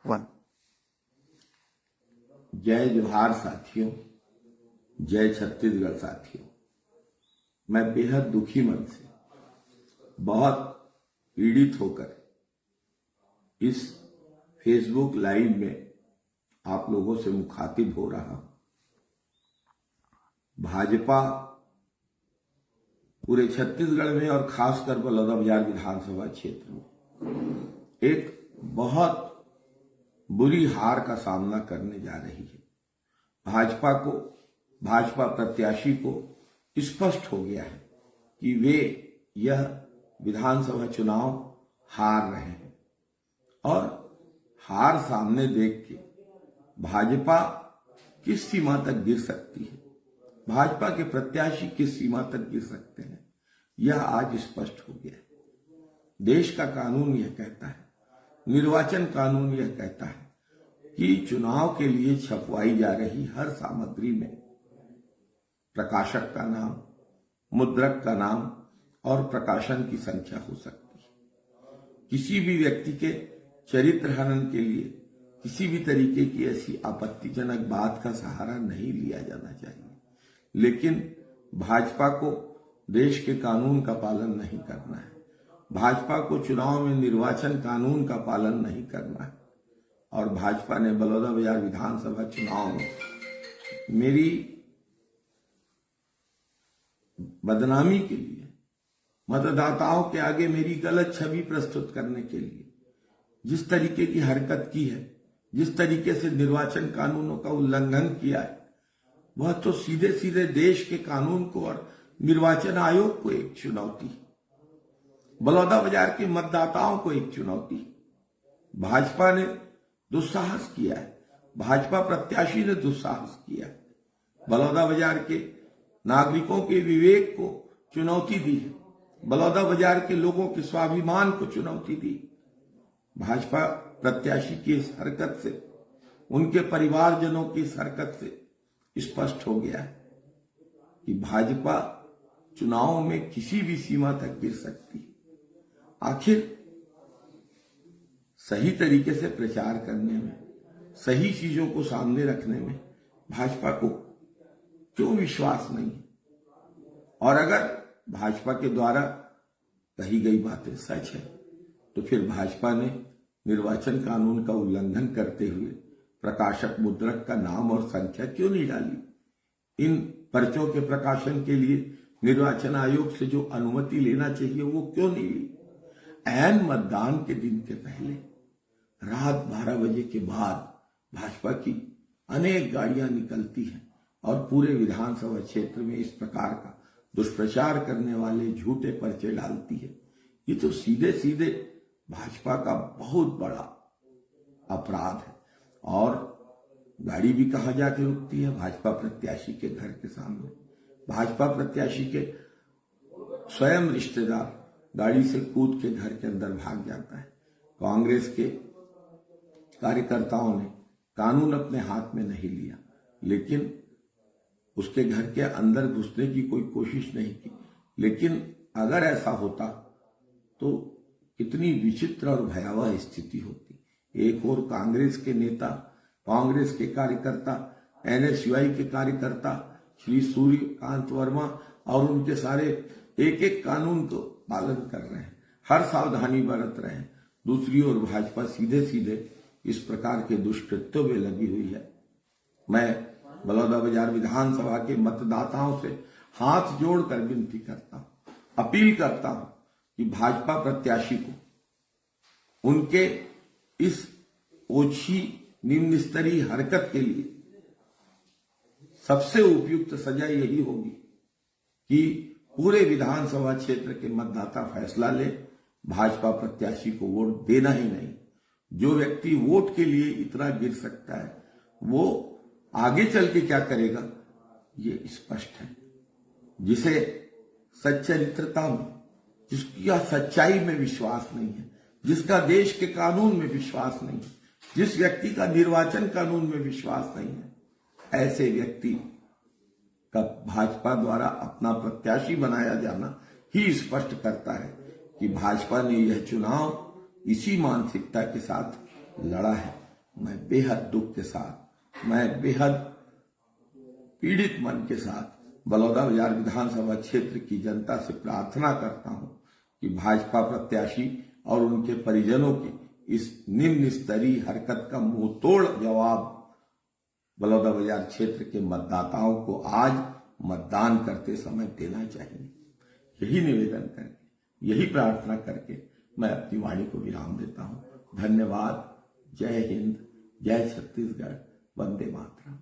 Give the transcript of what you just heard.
One. जय जोहार साथियों, जय छत्तीसगढ़ साथियों। मैं बेहद दुखी मन से, बहुत पीड़ित होकर इस फेसबुक लाइव में आप लोगों से मुखातिब हो रहा हूं। भाजपा पूरे छत्तीसगढ़ में और खासकर बलौदाबाजार विधानसभा क्षेत्र में एक बहुत बुरी हार का सामना करने जा रही है। भाजपा प्रत्याशी को स्पष्ट हो गया है कि वे यह विधानसभा चुनाव हार रहे हैं और हार सामने देख के भाजपा किस सीमा तक गिर सकती है, भाजपा के प्रत्याशी किस सीमा तक गिर सकते हैं, यह आज स्पष्ट हो गया है। देश का कानून यह कहता है, निर्वाचन कानून यह कहता है कि चुनाव के लिए छपवाई जा रही हर सामग्री में प्रकाशक का नाम, मुद्रक का नाम और प्रकाशन की संख्या हो सकती है। किसी भी व्यक्ति के चरित्र हनन के लिए किसी भी तरीके की ऐसी आपत्तिजनक बात का सहारा नहीं लिया जाना चाहिए, लेकिन भाजपा को देश के कानून का पालन नहीं करना है, भाजपा को चुनाव में निर्वाचन कानून का पालन नहीं करना है और भाजपा ने बलौदाबाजार विधानसभा चुनाव में मेरी बदनामी के लिए, मतदाताओं के आगे मेरी गलत छवि प्रस्तुत करने के लिए जिस तरीके की हरकत की है, जिस तरीके से निर्वाचन कानूनों का उल्लंघन किया है, वह तो सीधे सीधे देश के कानून को और निर्वाचन आयोग को एक चुनौती, बलौदाबाजार के मतदाताओं को एक चुनौती। भाजपा ने दुस्साहस किया है, भाजपा प्रत्याशी ने दुस्साहस किया है, बलौदाबाजार के नागरिकों के विवेक को चुनौती दी है, बलौदाबाजार के लोगों के स्वाभिमान को चुनौती दी। भाजपा प्रत्याशी की इस हरकत से, उनके परिवारजनों की इस हरकत से स्पष्ट हो गया है कि भाजपा चुनावों में किसी भी सीमा तक गिर सकती है। आखिर सही तरीके से प्रचार करने में, सही चीजों को सामने रखने में भाजपा को क्यों विश्वास नहीं है? और अगर भाजपा के द्वारा कही गई बातें सच है तो फिर भाजपा ने निर्वाचन कानून का उल्लंघन करते हुए प्रकाशक मुद्रक का नाम और संख्या क्यों नहीं डाली? इन पर्चों के प्रकाशन के लिए निर्वाचन आयोग से जो अनुमति लेना चाहिए वो क्यों नहीं ली? ऐन मतदान के दिन के पहले रात 12 बजे के बाद भाजपा की अनेक गाड़ियां निकलती हैं और पूरे विधानसभा क्षेत्र में इस प्रकार का दुष्प्रचार करने वाले झूठे पर्चे डालती है। ये तो सीधे सीधे भाजपा का बहुत बड़ा अपराध है। और गाड़ी भी कहां जाके रुकती है? भाजपा प्रत्याशी के घर के सामने। भाजपा प्रत्याशी के स्वयं रिश्तेदार गाड़ी से कूद के घर के अंदर भाग जाता है। कांग्रेस के कार्यकर्ताओं ने कानून अपने हाथ में नहीं लिया, लेकिन उसके घर के अंदर घुसने की कोई कोशिश नहीं की। लेकिन अगर ऐसा होता तो कितनी विचित्र और भयावह स्थिति होती। एक और कांग्रेस के नेता, कांग्रेस के कार्यकर्ता, एनएसयूआई के कार्यकर्ता श्री सूर्यकांत वर्मा और उनके सारे एक एक कानून को पालन कर रहे हैं, हर सावधानी बरत रहे हैं। दूसरी ओर भाजपा सीधे सीधे इस प्रकार के दुष्कृत्यों में लगी हुई है। मैं बलौदाबाजार विधानसभा के मतदाताओं से हाथ जोड़कर विनती करता हूं, अपील करता हूं कि भाजपा प्रत्याशी को उनके इस ओछी निम्न स्तरीय हरकत के लिए सबसे उपयुक्त सजा यही होगी कि पूरे विधानसभा क्षेत्र के मतदाता फैसला ले, भाजपा प्रत्याशी को वोट देना ही नहीं। जो व्यक्ति वोट के लिए इतना गिर सकता है वो आगे चल के क्या करेगा ये स्पष्ट है। जिसे सच्चरित्रता में, जिसका सच्चाई में विश्वास नहीं है, जिसका देश के कानून में विश्वास नहीं है, जिस व्यक्ति का निर्वाचन कानून में विश्वास नहीं है, ऐसे व्यक्ति का भाजपा द्वारा अपना प्रत्याशी बनाया जाना ही स्पष्ट करता है कि भाजपा ने यह चुनाव इसी मानसिकता के साथ लड़ा है मैं बेहद दुख के साथ, मैं बेहद पीड़ित मन के साथ बलौदाबाजार विधानसभा क्षेत्र की जनता से प्रार्थना करता हूं कि भाजपा प्रत्याशी और उनके परिजनों की इस निम्न स्तरीय हरकत का मुंह तोड़ जवाब बलौदाबाजार क्षेत्र के मतदाताओं को आज मतदान करते समय देना चाहिए। यही निवेदन करके, यही प्रार्थना करके मैं अपनी वाणी को विराम देता हूं। धन्यवाद। जय हिंद, जय छत्तीसगढ़, वंदे मातरम।